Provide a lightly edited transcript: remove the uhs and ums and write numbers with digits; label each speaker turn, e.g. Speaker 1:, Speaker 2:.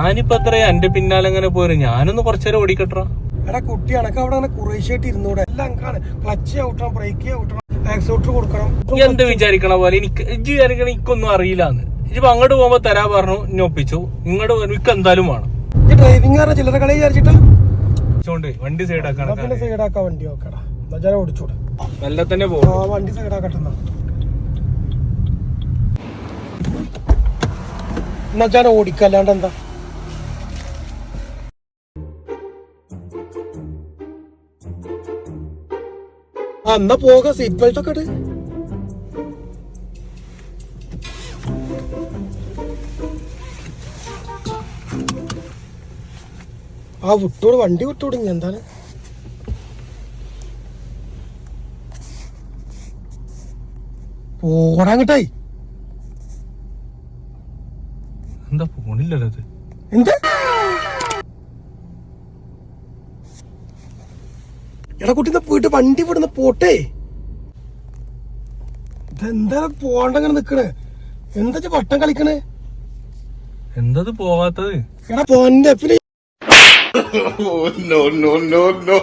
Speaker 1: ഞാനിപ്പോ എത്രയാ എന്റെ പിന്നാലെ അങ്ങനെ പോരും. ഞാനൊന്ന് കുറച്ചേരം ഓടിക്കട്ടാ.
Speaker 2: എടാ കുട്ടി അനക്ക് അവിടെ അങ്ങനെ കുറേശ്ശായിട്ട് ഇരുന്നൂടെ? എല്ലാം ക്ലച്ച് ഔട്ടണം, ബ്രേക്ക് ഔട്ടണം, ആക്സിലേറ്റർ കൊടുക്കണം.
Speaker 1: എന്ത് വിചാരിക്കണ പോലെ എനിക്ക് വിചാരിക്കണ എനിക്കൊന്നും അറിയില്ലാന്ന്. ഇപ്പൊ അങ്ങോട്ട് പോകുമ്പോ തരാ പറഞ്ഞു, ഇനി ഒപ്പിച്ചു. ഇങ്ങോട്ട് എനിക്ക് എന്തായാലും വേണം.
Speaker 2: ഈ ഡ്രൈവിംഗ് കാരണം ചില്ലറ കളി വിചാരിച്ചിട്ടാ
Speaker 1: വണ്ടി സൈഡാക്കണം.
Speaker 2: സൈഡാക്കാൻ വണ്ടി നോക്കടാ, ഞാൻ ഓടിച്ചൂടെ?
Speaker 1: നല്ല തന്നെ പോകും.
Speaker 2: വണ്ടി സൈഡാക്കട്ടെ എന്നാ ഞാൻ ഓടിക്കല്ലാണ്ട് എന്താ. എന്നാ പോക, സീറ്റ് ബെൽറ്റ് ഒക്കെ ഇട്. വിട്ടോട്, വണ്ടി വിട്ടോട്. ഇനി എന്താണ് ഓടാങ്ങിട്ടായി?
Speaker 1: എന്താ പോണില്ലല്ലോ അത്?
Speaker 2: എന്താ എടാ കുട്ടി പോയിട്ട് വണ്ടി വിടുന്ന പോട്ടെ. ഇതെന്താ പോണ്ടങ്ങനെ നിക്കണേ? എന്താ വട്ടം കളിക്കണേ?
Speaker 1: എന്തത് പോവാത്തത്?
Speaker 2: എടാ പോന്റെ
Speaker 3: no.